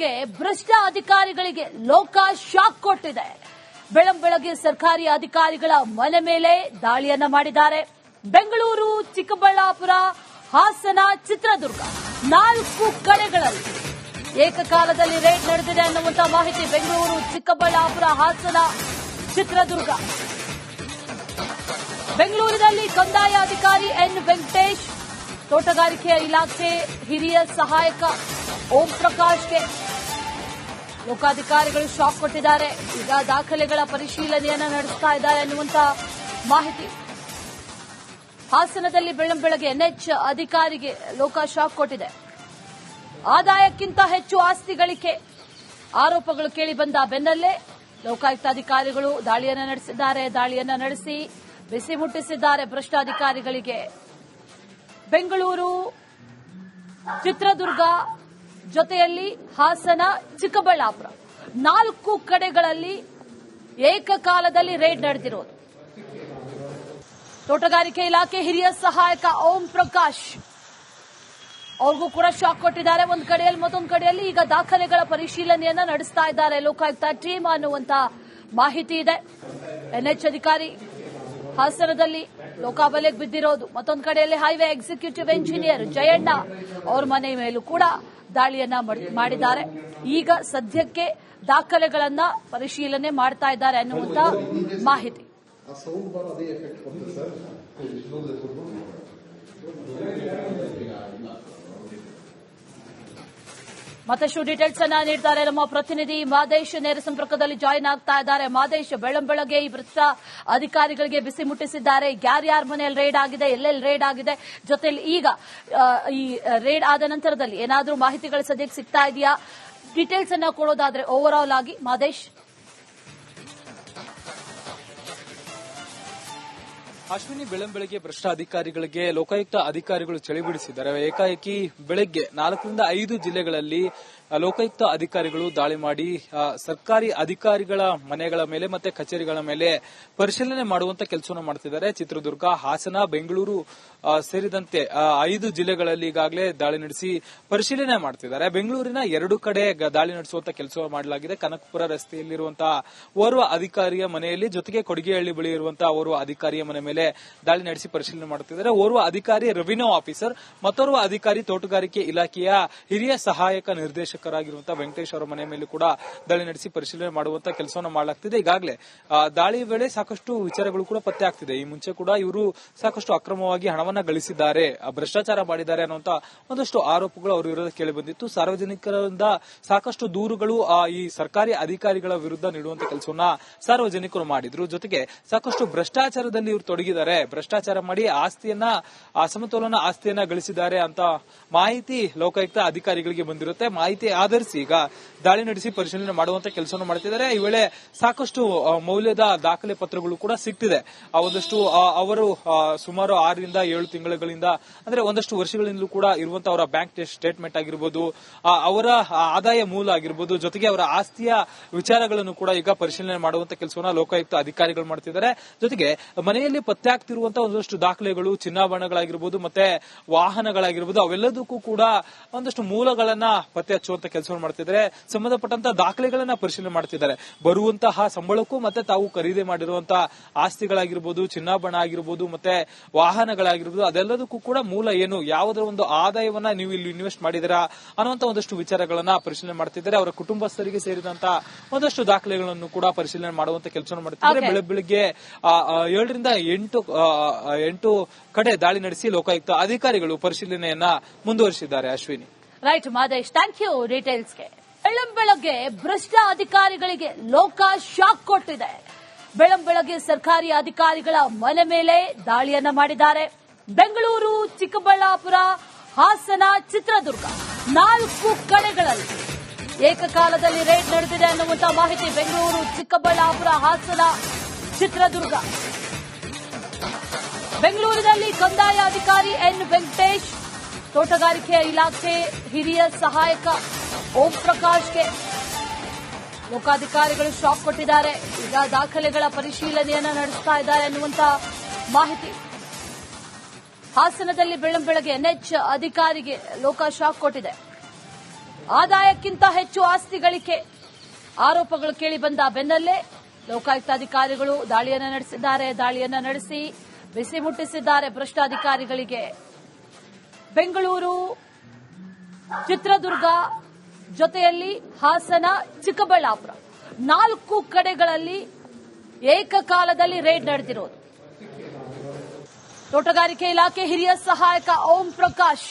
ಬೆಳಗ್ಗೆ ಭ್ರಷ್ಟ ಅಧಿಕಾರಿಗಳಿಗೆ ಲೋಕ ಶಾಕ್ ಕೊಟ್ಟಿದೆ. ಬೆಳಗ್ಗೆ ಸರ್ಕಾರಿ ಅಧಿಕಾರಿಗಳ ಮನೆ ಮೇಲೆ ದಾಳಿಯನ್ನ ಮಾಡಿದ್ದಾರೆ. ಬೆಂಗಳೂರು, ಚಿಕ್ಕಬಳ್ಳಾಪುರ, ಹಾಸನ, ಚಿತ್ರದುರ್ಗ 4 ಕಡೆಗಳಲ್ಲಿ ಏಕಕಾಲದಲ್ಲಿ ರೇಡ್ ನಡೆದಿದೆ ಅನ್ನುವಂತ ಮಾಹಿತಿ. ಬೆಂಗಳೂರು, ಚಿಕ್ಕಬಳ್ಳಾಪುರ, ಹಾಸನ, ಚಿತ್ರದುರ್ಗ. ಬೆಂಗಳೂರಿನಲ್ಲಿ ಕಂದಾಯ ಅಧಿಕಾರಿ ಎನ್ ವೆಂಕಟೇಶ್, ತೋಟಗಾರಿಕೆ ಇಲಾಖೆ ಹಿರಿಯ ಸಹಾಯಕ ಓಂ ಪ್ರಕಾಶ್ಗೆ ಲೋಕಾಧಿಕಾರಿಗಳು ಶಾಕ್ ಕೊಟ್ಟಿದ್ದಾರೆ. ಈಗ ದಾಖಲೆಗಳ ಪರಿಶೀಲನೆಯನ್ನ ನಡೆಸ್ತಾ ಇದ್ದಾರೆ ಅನ್ನುವಂತ ಮಾಹಿತಿ. ಹಾಸನದಲ್ಲಿ ಬೆಳಗ್ಗೆ ಎನ್ಎಚ್ ಅಧಿಕಾರಿಗೆ ಲೋಕ ಶಾಕ್ ಕೊಟ್ಟಿದೆ. ಆದಾಯಕ್ಕಿಂತ ಹೆಚ್ಚು ಆಸ್ತಿ ಗಳಿಕೆ ಆರೋಪಗಳು ಕೇಳಿಬಂದ ಬೆನ್ನಲ್ಲೇ ಲೋಕಾಯುಕ್ತಾಧಿಕಾರಿಗಳು ದಾಳಿಯನ್ನ ನಡೆಸಿ ಬಿಸಿ ಮುಟ್ಟಿಸಿದ್ದಾರೆ ಭ್ರಷ್ಟಾಧಿಕಾರಿಗಳಿಗೆ. ಬೆಂಗಳೂರು, ಚಿತ್ರದುರ್ಗ ಜೊತೆಯಲ್ಲಿ ಹಾಸನ, ಚಿಕ್ಕಬಳ್ಳಾಪುರ 4 ಕಡೆಗಳಲ್ಲಿ ಏಕಕಾಲದಲ್ಲಿ ರೇಡ್ ನಡೆದಿರೋದು. ತೋಟಗಾರಿಕೆ ಇಲಾಖೆ ಹಿರಿಯ ಸಹಾಯಕ ಓಂ ಪ್ರಕಾಶ್ ಅವ್ರಿಗೂ ಕೂಡ ಶಾಕ್ ಕೊಟ್ಟಿದ್ದಾರೆ. ಒಂದು ಕಡೆಯಲ್ಲಿ ಮತ್ತೊಂದು ಕಡೆಯಲ್ಲಿ ಈಗ ದಾಖಲೆಗಳ ಪರಿಶೀಲನೆಯನ್ನ ನಡೆಸ್ತಾ ಇದ್ದಾರೆ ಲೋಕಾಯುಕ್ತ ಟೀಮ್ ಅನ್ನುವಂತ ಮಾಹಿತಿ ಇದೆ. ಎನ್ಎಚ್ ಅಧಿಕಾರಿ ಹಾಸನದಲ್ಲಿ ಲೋಕಾಬಲೆಗೆ ಬಿದ್ದಿರೋದು. ಮತ್ತೊಂದು ಕಡೆಯಲ್ಲಿ ಹೈವೇ ಎಕ್ಸಿಕ್ಯೂಟಿವ್ ಎಂಜಿನಿಯರ್ ಜಯಣ್ಣ ಅವ್ರ ಮನೆ ಮೇಲೂ ಕೂಡ ದಾಳಿಯನ್ನ ಮಾಡಿದ್ದಾರೆ. ಈಗ ಸದ್ಯಕ್ಕೆ ದಾಖಲೆಗಳನ್ನ ಪರಿಶೀಲನೆ ಮಾಡ್ತಾ ಇದ್ದಾರೆ ಅನ್ನುವಂತ ಮಾಹಿತಿ. ಮತ್ತಷ್ಟು ಡೀಟೇಲ್ಸ್ ಅನ್ನ ನೀಡ್ತಾರೆ ನಮ್ಮ ಪ್ರತಿನಿಧಿ ಮಾದೇಶ್. ನೇರ ಸಂಪರ್ಕದಲ್ಲಿ ಜಾಯಿನ್ ಆಗ್ತಾ ಇದ್ದಾರೆ. ಮಾದೇಶ್, ಬೆಳಗ್ಗೆ ಈ ಭ್ರಷ್ಟ ಅಧಿಕಾರಿಗಳಿಗೆ ಬಿಸಿ ಮುಟ್ಟಿಸಿದ್ದಾರೆ. ಯಾರ್ಯಾರ ಮನೆಯಲ್ಲಿ ರೇಡ್ ಆಗಿದೆ, ಎಲ್ಲೆಲ್ಲಿ ರೇಡ್ ಆಗಿದೆ, ಜೊತೆಲಿ ಈಗ ಈ ರೇಡ್ ಆದ ನಂತರದಲ್ಲಿ ಏನಾದರೂ ಮಾಹಿತಿಗಳು ಸದ್ಯಕ್ಕೆ ಸಿಗ್ತಾ ಇದೆಯಾ? ಡೀಟೇಲ್ಸ್ ಅನ್ನ ಕೊಡೋದಾದ್ರೆ ಓವರ್ ಆಲ್ ಆಗಿ ಮಾದೇಶ್. ಅಶ್ವಿನಿ, ಬೆಳಗ್ಗೆ ಭ್ರಷ್ಟ ಅಧಿಕಾರಿಗಳಿಗೆ ಲೋಕಾಯುಕ್ತ ಅಧಿಕಾರಿಗಳು ಚಳಿ ಬಿಡಿಸಿದ್ದಾರೆ. ಏಕಾಏಕಿ ಬೆಳಗ್ಗೆ 4 ರಿಂದ 5 ಜಿಲ್ಲೆಗಳಲ್ಲಿ ಲೋಕಾಯುಕ್ತ ಅಧಿಕಾರಿಗಳು ದಾಳಿ ಮಾಡಿ ಸರ್ಕಾರಿ ಅಧಿಕಾರಿಗಳ ಮನೆಗಳ ಮೇಲೆ ಮತ್ತೆ ಕಚೇರಿಗಳ ಮೇಲೆ ಪರಿಶೀಲನೆ ಮಾಡುವಂತ ಕೆಲಸವನ್ನು ಮಾಡ್ತಿದ್ದಾರೆ. ಚಿತ್ರದುರ್ಗ, ಹಾಸನ, ಬೆಂಗಳೂರು ಸೇರಿದಂತೆ 5 ಜಿಲ್ಲೆಗಳಲ್ಲಿ ಈಗಾಗಲೇ ದಾಳಿ ನಡೆಸಿ ಪರಿಶೀಲನೆ ಮಾಡ್ತಿದ್ದಾರೆ. ಬೆಂಗಳೂರಿನ 2 ಕಡೆ ದಾಳಿ ನಡೆಸುವಂತ ಕೆಲಸ ಮಾಡಲಾಗಿದೆ. ಕನಕಪುರ ರಸ್ತೆಯಲ್ಲಿರುವಂತಹ ಓರ್ವ ಅಧಿಕಾರಿಯ ಮನೆಯಲ್ಲಿ, ಜೊತೆಗೆ ಕೊಡಿಗೆಹಳ್ಳಿ ಬಳಿ ಇರುವಂತಹ ಓರ್ವ ಅಧಿಕಾರಿಯ ಮನೆ ಮೇಲೆ ದಾಳಿ ನಡೆಸಿ ಪರಿಶೀಲನೆ ಮಾಡುತ್ತಿದ್ದಾರೆ. ಓರ್ವ ಅಧಿಕಾರಿ ರೆವಿನ್ಯೂ ಆಫೀಸರ್, ಮತ್ತೋರ್ವ ಅಧಿಕಾರಿ ತೋಟಗಾರಿಕೆ ಇಲಾಖೆಯ ಹಿರಿಯ ಸಹಾಯಕ ನಿರ್ದೇಶಕರಾಗಿರುವಂತಹ ವೆಂಕಟೇಶ್ ಅವರ ಮನೆ ಮೇಲೂ ಕೂಡ ದಾಳಿ ನಡೆಸಿ ಪರಿಶೀಲನೆ ಮಾಡುವಂತ ಕೆಲಸವನ್ನು ಮಾಡಲಾಗ್ತಿದೆ. ಈಗಾಗಲೇ ದಾಳಿ ವೇಳೆ ಸಾಕಷ್ಟು ವಿಚಾರಗಳು ಕೂಡ ಪತ್ತೆ ಆಗ್ತಿದೆ. ಈ ಮುಂಚೆ ಕೂಡ ಇವರು ಸಾಕಷ್ಟು ಅಕ್ರಮವಾಗಿ ಹಣವನ್ನ ಗಳಿಸಿದ್ದಾರೆ, ಭ್ರಷ್ಟಾಚಾರ ಮಾಡಿದ್ದಾರೆ ಅನ್ನುವಂತ ಒಂದಷ್ಟು ಆರೋಪಗಳು ಅವರ ವಿರುದ್ಧ ಕೇಳಿ ಬಂದಿತ್ತು. ಸಾರ್ವಜನಿಕರಿಂದ ಸಾಕಷ್ಟು ದೂರುಗಳು ಈ ಸರ್ಕಾರಿ ಅಧಿಕಾರಿಗಳ ವಿರುದ್ಧ ನೀಡುವಂತ ಕೆಲಸವನ್ನ ಸಾರ್ವಜನಿಕರು ಮಾಡಿದ್ರು. ಜೊತೆಗೆ ಸಾಕಷ್ಟು ಭ್ರಷ್ಟಾಚಾರದಲ್ಲಿ ಇವರು ತೊಡಗಿದ್ದಾರೆ, ಭ್ರಷ್ಟಾಚಾರ ಮಾಡಿ ಅಸಮತೋಲನ ಆಸ್ತಿಯನ್ನ ಗಳಿಸಿದ್ದಾರೆ ಅಂತ ಮಾಹಿತಿ ಲೋಕಾಯುಕ್ತ ಅಧಿಕಾರಿಗಳಿಗೆ ಬಂದಿರುತ್ತೆ. ಮಾಹಿತಿ ಆಧರಿಸಿ ಈಗ ದಾಳಿ ನಡೆಸಿ ಪರಿಶೀಲನೆ ಮಾಡುವಂತ ಕೆಲಸವನ್ನು ಮಾಡ್ತಿದ್ದಾರೆ. ಈ ವೇಳೆ ಸಾಕಷ್ಟು ಮೌಲ್ಯದ ದಾಖಲೆ ಪತ್ರಗಳು ಕೂಡ ಸಿಗ್ತಿದೆ. ಒಂದಷ್ಟು ಅವರು ಸುಮಾರು 6 ರಿಂದ 7 ತಿಂಗಳುಗಳಿಂದ, ಅಂದ್ರೆ ಒಂದಷ್ಟು ವರ್ಷಗಳಿಂದಲೂ ಕೂಡ ಇರುವಂತಹ ಅವರ ಬ್ಯಾಂಕ್ ಸ್ಟೇಟ್ಮೆಂಟ್ ಆಗಿರ್ಬೋದು, ಅವರ ಆದಾಯ ಮೂಲ ಆಗಿರ್ಬೋದು, ಜೊತೆಗೆ ಅವರ ಆಸ್ತಿಯ ವಿಚಾರಗಳನ್ನು ಕೂಡ ಈಗ ಪರಿಶೀಲನೆ ಮಾಡುವಂತ ಕೆಲಸವನ್ನ ಲೋಕಾಯುಕ್ತ ಅಧಿಕಾರಿಗಳು ಮಾಡ್ತಿದ್ದಾರೆ. ಜೊತೆಗೆ ಮನೆಯಲ್ಲಿ ಪತ್ತೆ ಆಗ್ತಿರುವಂತಹ ಒಂದಷ್ಟು ದಾಖಲೆಗಳು, ಚಿನ್ನಾಭರಣಗಳಾಗಿರ್ಬೋದು ಮತ್ತೆ ವಾಹನಗಳಾಗಿರ್ಬೋದು, ಅವೆಲ್ಲದಕ್ಕೂ ಕೂಡ ಒಂದಷ್ಟು ಮೂಲಗಳನ್ನ ಪತ್ತೆ ಹಚ್ಚುವಂತ ಕೆಲಸವನ್ನು ಮಾಡ್ತಿದ್ದಾರೆ. ಸಂಬಂಧಪಟ್ಟಂತಹ ದಾಖಲೆಗಳನ್ನ ಪರಿಶೀಲನೆ ಮಾಡ್ತಿದ್ದಾರೆ. ಬರುವಂತಹ ಸಂಬಳಕ್ಕೂ ಮತ್ತೆ ತಾವು ಖರೀದಿ ಮಾಡಿರುವಂತಹ ಆಸ್ತಿಗಳಾಗಿರ್ಬೋದು, ಚಿನ್ನಾಭರಣ ಆಗಿರ್ಬೋದು ಮತ್ತೆ ವಾಹನಗಳಾಗಿರ್ಬೋದು, ಅದೆಲ್ಲದಕ್ಕೂ ಕೂಡ ಮೂಲ ಏನು, ಯಾವುದರ ಒಂದು ಆದಾಯವನ್ನ ನೀವು ಇಲ್ಲಿ ಇನ್ವೆಸ್ಟ್ ಮಾಡಿದಿರಾ ಅನ್ನುವಂತ ಒಂದಷ್ಟು ವಿಚಾರಗಳನ್ನ ಪರಿಶೀಲನೆ ಮಾಡ್ತಿದ್ದಾರೆ. ಅವರ ಕುಟುಂಬಸ್ಥರಿಗೆ ಸೇರಿದಂತಹ ಒಂದಷ್ಟು ದಾಖಲೆಗಳನ್ನು ಕೂಡ ಪರಿಶೀಲನೆ ಮಾಡುವಂತ ಕೆಲಸವನ್ನು ಮಾಡ್ತಿದ್ದಾರೆ. ಬೆಳಗ್ಗೆ 7 ರಿಂದ 8 ಕಡೆ ದಾಳಿ ನಡೆಸಿ ಲೋಕಾಯುಕ್ತ ಅಧಿಕಾರಿಗಳು ಪರಿಶೀಲನೆಯನ್ನ ಮುಂದುವರಿಸಿದ್ದಾರೆ. Ashwini. Right Madesh, thank you ಡೀಟೇಲ್ಸ್ಗೆ. ಬೆಳಗ್ಗೆ ಭ್ರಷ್ಟ ಅಧಿಕಾರಿಗಳಿಗೆ ಲೋಕ ಶಾಕ್ ಕೊಟ್ಟಿದೆ. ಬೆಳಗ್ಗೆ ಸರ್ಕಾರಿ ಅಧಿಕಾರಿಗಳ ಮನೆ ಮೇಲೆ ದಾಳಿಯನ್ನ ಮಾಡಿದ್ದಾರೆ. ಬೆಂಗಳೂರು, ಚಿಕ್ಕಬಳ್ಳಾಪುರ, ಹಾಸನ, ಚಿತ್ರದುರ್ಗ 4 ಕಡೆಗಳಲ್ಲಿ ಏಕಕಾಲದಲ್ಲಿ ರೇಡ್ ನಡೆದಿದೆ ಅನ್ನುವಂತ ಮಾಹಿತಿ. ಬೆಂಗಳೂರು, ಚಿಕ್ಕಬಳ್ಳಾಪುರ, ಹಾಸನ, ಚಿತ್ರದುರ್ಗ. ಬೆಂಗಳೂರಿನಲ್ಲಿ ಕಂದಾಯ ಅಧಿಕಾರಿ ಎನ್ ವೆಂಕಟೇಶ್, ತೋಟಗಾರಿಕೆ ಇಲಾಖೆ ಹಿರಿಯ ಸಹಾಯಕ ಓಂ ಪ್ರಕಾಶ್ಗೆ ಲೋಕಾಧಿಕಾರಿಗಳು ಶಾಕ್ ಕೊಟ್ಟಿದ್ದಾರೆ. ಈಗ ದಾಖಲೆಗಳ ಪರಿಶೀಲನೆಯನ್ನ ನಡೆಸ್ತಾ ಇದ್ದಾರೆ ಅನ್ನುವಂತ ಮಾಹಿತಿ. ಹಾಸನದಲ್ಲಿ ಬೆಳಗ್ಗೆ ಎನ್ಎಚ್ ಅಧಿಕಾರಿಗೆ ಲೋಕ ಶಾಕ್ ಕೊಟ್ಟಿದೆ. ಆದಾಯಕ್ಕಿಂತ ಹೆಚ್ಚು ಆಸ್ತಿ ಗಳಿಕೆ ಆರೋಪಗಳು ಕೇಳಿ ಬಂದ ಬೆನ್ನಲ್ಲೇ ಲೋಕಾಯುಕ್ತ ಅಧಿಕಾರಿಗಳು ದಾಳಿಯನ್ನ ನಡೆಸಿ ಬಿಸಿ ಮುಟ್ಟಿಸಿದ್ದಾರೆ ಭ್ರಷ್ಟ ಅಧಿಕಾರಿಗಳಿಗೆ. ಬೆಂಗಳೂರು, ಚಿತ್ರದುರ್ಗ ಜೊತೆಯಲ್ಲಿ ಹಾಸನ, ಚಿಕ್ಕಬಳ್ಳಾಪುರ 4 ಕಡೆಗಳಲ್ಲಿ ಏಕಕಾಲದಲ್ಲಿ ರೇಡ್ ನಡೆದಿರೋದು. ತೋಟಗಾರಿಕೆ ಇಲಾಖೆ ಹಿರಿಯ ಸಹಾಯಕ ಓಂ ಪ್ರಕಾಶ್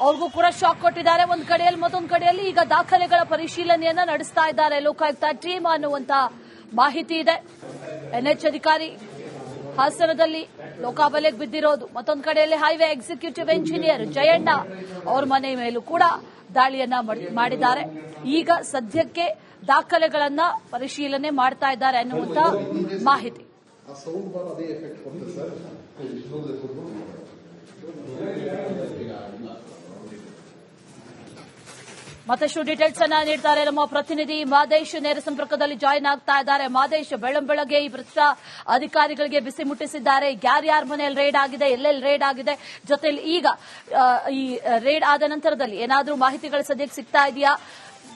ಅವ್ರಿಗೂ ಕೂಡ ಶಾಕ್ ಕೊಟ್ಟಿದ್ದಾರೆ. ಒಂದು ಕಡೆಯಲ್ಲಿ ಮತ್ತೊಂದು ಕಡೆಯಲ್ಲಿ ಈಗ ದಾಖಲೆಗಳ ಪರಿಶೀಲನೆಯನ್ನ ನಡೆಸ್ತಾ ಇದ್ದಾರೆ ಲೋಕಾಯುಕ್ತ ಟೀಮ್ ಅನ್ನುವಂತ ಮಾಹಿತಿ ಇದೆ. ಎನ್ಎಚ್ ಅಧಿಕಾರಿ ಹಾಸನದಲ್ಲಿ ಲೋಕಾಬಲೆಗೆ ಬಿದ್ದಿರೋದು. ಮತ್ತೊಂದು ಕಡೆಯಲ್ಲಿ ಹೈವೇ ಎಕ್ಸಿಕ್ಯೂಟಿವ್ ಎಂಜಿನಿಯರ್ ಜಯಣ್ಣ ಅವ್ರ ಮನೆ ಮೇಲೂ ಕೂಡ ದಾಳಿಯನ್ನ ಮಾಡಿದ್ದಾರೆ. ಈಗ ಸದ್ಯಕ್ಕೆ ದಾಖಲೆಗಳನ್ನ ಪರಿಶೀಲನೆ ಮಾಡ್ತಾ ಇದ್ದಾರೆ ಅನ್ನುವಂತ ಮಾಹಿತಿ. ಮತ್ತಷ್ಟು ಡೀಟೇಲ್ಸ್ ಅನ್ನ ನೀಡ್ತಾರೆ ನಮ್ಮ ಪ್ರತಿನಿಧಿ ಮಾದೇಶ್. ನೇರ ಸಂಪರ್ಕದಲ್ಲಿ ಜಾಯಿನ್ ಆಗ್ತಾ ಇದ್ದಾರೆ. ಮಾದೇಶ್, ಬೆಳ್ಳಂಬೆಳಗ್ಗೆ ಈ ಭ್ರಷ್ಟ ಅಧಿಕಾರಿಗಳಿಗೆ ಬಿಸಿ ಮುಟ್ಟಿಸಿದ್ದಾರೆ. ಯಾರ್ಯಾರ ಮನೆಯಲ್ಲಿ ರೇಡ್ ಆಗಿದೆ, ಎಲ್ಲೆಲ್ಲಿ ರೇಡ್ ಆಗಿದೆ, ಜೊತೆಲಿ ಈಗ ಈ ರೇಡ್ ಆದ ನಂತರದಲ್ಲಿ ಏನಾದರೂ ಮಾಹಿತಿಗಳು ಸದ್ಯಕ್ಕೆ ಸಿಗ್ತಾ ಇದೆಯಾ?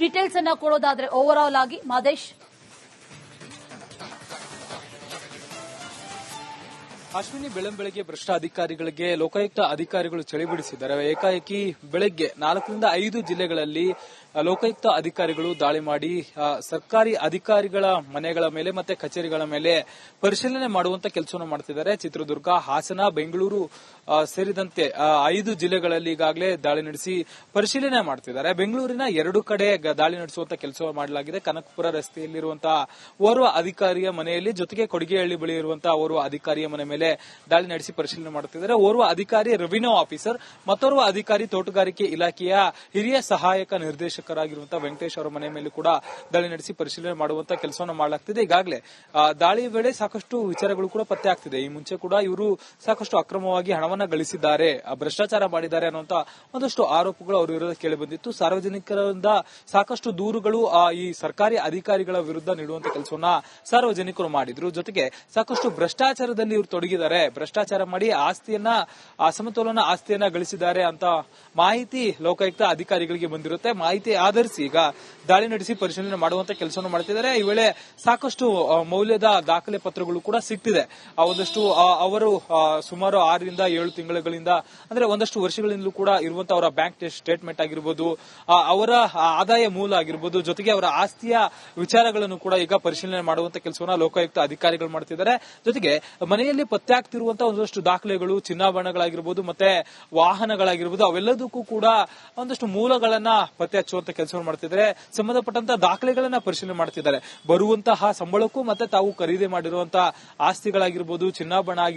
ಡೀಟೇಲ್ಸ್ ಅನ್ನ ಕೊಡೋದಾದ್ರೆ ಓವರ್ ಆಲ್ ಆಗಿ ಮಾದೇಶ್. ಅಶ್ವಿನಿ, ಬೆಳ್ಳಂಬೆಳಗ್ಗೆ ಭ್ರಷ್ಟ ಅಧಿಕಾರಿಗಳಿಗೆ ಲೋಕಾಯುಕ್ತ ಅಧಿಕಾರಿಗಳು ಚಳಿ ಬಿಡಿಸಿದ್ದಾರೆ. ಏಕಾಏಕಿ ಬೆಳಗ್ಗೆ 4ರಿಂದ 5 ಜಿಲ್ಲೆಗಳಲ್ಲಿ ಲೋಕಾಯುಕ್ತ ಅಧಿಕಾರಿಗಳು ದಾಳಿ ಮಾಡಿ ಸರ್ಕಾರಿ ಅಧಿಕಾರಿಗಳ ಮನೆಗಳ ಮೇಲೆ ಮತ್ತೆ ಕಚೇರಿಗಳ ಮೇಲೆ ಪರಿಶೀಲನೆ ಮಾಡುವಂತ ಕೆಲಸವನ್ನು ಮಾಡ್ತಿದ್ದಾರೆ. ಚಿತ್ರದುರ್ಗ, ಹಾಸನ, ಬೆಂಗಳೂರು ಸೇರಿದಂತೆ 5 ಜಿಲ್ಲೆಗಳಲ್ಲಿ ಈಗಾಗಲೇ ದಾಳಿ ನಡೆಸಿ ಪರಿಶೀಲನೆ ಮಾಡ್ತಿದ್ದಾರೆ. ಬೆಂಗಳೂರಿನ 2 ಕಡೆ ದಾಳಿ ನಡೆಸುವಂತ ಕೆಲಸ ಮಾಡಲಾಗಿದೆ. ಕನಕಪುರ ರಸ್ತೆಯಲ್ಲಿರುವಂತಹ ಓರ್ವ ಅಧಿಕಾರಿಯ ಮನೆಯಲ್ಲಿ, ಜೊತೆಗೆ ಕೊಡಿಗೆಹಳ್ಳಿ ಬಳಿ ಇರುವಂತಹ ಓರ್ವ ಅಧಿಕಾರಿಯ ಮನೆ ಮೇಲೆ ದಾಳಿ ನಡೆಸಿ ಪರಿಶೀಲನೆ ಮಾಡುತ್ತಿದ್ದಾರೆ. ಓರ್ವ ಅಧಿಕಾರಿ ರೆವಿನ್ಯೂ ಆಫೀಸರ್, ಮತ್ತೋರ್ವ ಅಧಿಕಾರಿ ತೋಟಗಾರಿಕೆ ಇಲಾಖೆಯ ಹಿರಿಯ ಸಹಾಯಕ ನಿರ್ದೇಶಕರಾಗಿರುವಂತಹ ವೆಂಕಟೇಶ್ ಅವರ ಮನೆ ಮೇಲೆ ಕೂಡ ದಾಳಿ ನಡೆಸಿ ಪರಿಶೀಲನೆ ಮಾಡುವಂತ ಕೆಲಸವನ್ನು ಮಾಡಲಾಗ್ತಿದೆ. ಈಗಾಗಲೇ ದಾಳಿ ವೇಳೆ ಸಾಕಷ್ಟು ವಿಚಾರಗಳು ಕೂಡ ಪತ್ತೆ ಆಗ್ತಿದೆ. ಈ ಮುಂಚೆ ಕೂಡ ಇವರು ಸಾಕಷ್ಟು ಅಕ್ರಮವಾಗಿ ಹಣವನ್ನ ಗಳಿಸಿದ್ದಾರೆ, ಭ್ರಷ್ಟಾಚಾರ ಮಾಡಿದ್ದಾರೆ ಅನ್ನುವಂತ ಒಂದಷ್ಟು ಆರೋಪಗಳು ಅವರ ವಿರುದ್ಧ ಕೇಳಿ ಬಂದಿತ್ತು. ಸಾರ್ವಜನಿಕರಿಂದ ಸಾಕಷ್ಟು ದೂರುಗಳು ಈ ಸರ್ಕಾರಿ ಅಧಿಕಾರಿಗಳ ವಿರುದ್ಧ ನೀಡುವಂತ ಕೆಲಸವನ್ನ ಸಾರ್ವಜನಿಕರು ಮಾಡಿದ್ರು. ಜೊತೆಗೆ ಸಾಕಷ್ಟು ಭ್ರಷ್ಟಾಚಾರದಲ್ಲಿ ಇವರು ತೊಡಗಿದ್ದಾರೆ, ಭ್ರಷ್ಟಾಚಾರ ಮಾಡಿ ಅಸಮತೋಲನ ಆಸ್ತಿಯನ್ನ ಗಳಿಸಿದ್ದಾರೆ ಅಂತ ಮಾಹಿತಿ ಲೋಕಾಯುಕ್ತ ಅಧಿಕಾರಿಗಳಿಗೆ ಬಂದಿರುತ್ತೆ. ಮಾಹಿತಿ ಆಧರಿಸಿ ಈಗ ದಾಳಿ ನಡೆಸಿ ಪರಿಶೀಲನೆ ಮಾಡುವಂತ ಕೆಲಸವನ್ನು ಮಾಡ್ತಿದ್ದಾರೆ. ಈ ವೇಳೆ ಸಾಕಷ್ಟು ಮೌಲ್ಯದ ದಾಖಲೆ ಪತ್ರಗಳು ಕೂಡ ಸಿಗ್ತಿದೆ. ಒಂದಷ್ಟು ಅವರು ಸುಮಾರು 6ರಿಂದ 7 ತಿಂಗಳುಗಳಿಂದ, ಅಂದ್ರೆ ಒಂದಷ್ಟು ವರ್ಷಗಳಿಂದಲೂ ಕೂಡ ಇರುವಂತಹ ಅವರ ಬ್ಯಾಂಕ್ ಸ್ಟೇಟ್ಮೆಂಟ್ ಆಗಿರ್ಬೋದು, ಅವರ ಆದಾಯ ಮೂಲ ಆಗಿರ್ಬೋದು, ಜೊತೆಗೆ ಅವರ ಆಸ್ತಿಯ ವಿಚಾರಗಳನ್ನು ಕೂಡ ಈಗ ಪರಿಶೀಲನೆ ಮಾಡುವಂತ ಕೆಲಸವನ್ನ ಲೋಕಾಯುಕ್ತ ಅಧಿಕಾರಿಗಳು ಮಾಡ್ತಿದ್ದಾರೆ. ಜೊತೆಗೆ ಮನೆಯಲ್ಲಿ ಪತ್ತೆ ಆಗ್ತಿರುವಂತಹ ಒಂದಷ್ಟು ದಾಖಲೆಗಳು, ಚಿನ್ನಾಭರಣಗಳಾಗಿರ್ಬೋದು, ಮತ್ತೆ ವಾಹನಗಳಾಗಿರ್ಬೋದು, ಅವೆಲ್ಲದಕ್ಕೂ ಕೂಡ ಒಂದಷ್ಟು ಮೂಲಗಳನ್ನ ಪತ್ತೆ ಹಚ್ಚುವಂತ ಕೆಲಸವನ್ನು ಮಾಡ್ತಿದ್ದಾರೆ. ಸಂಬಂಧಪಟ್ಟಂತ ದಾಖಲೆಗಳನ್ನ ಪರಿಶೀಲನೆ ಮಾಡ್ತಿದ್ದಾರೆ. ಬರುವಂತಹ ಸಂಬಳಕ್ಕೂ ಮತ್ತೆ ತಾವು ಖರೀದಿ ಮಾಡಿರುವಂತಹ ಆಸ್ತಿಗಳಾಗಿರ್ಬೋದು, ಚಿನ್ನಾಭರಣ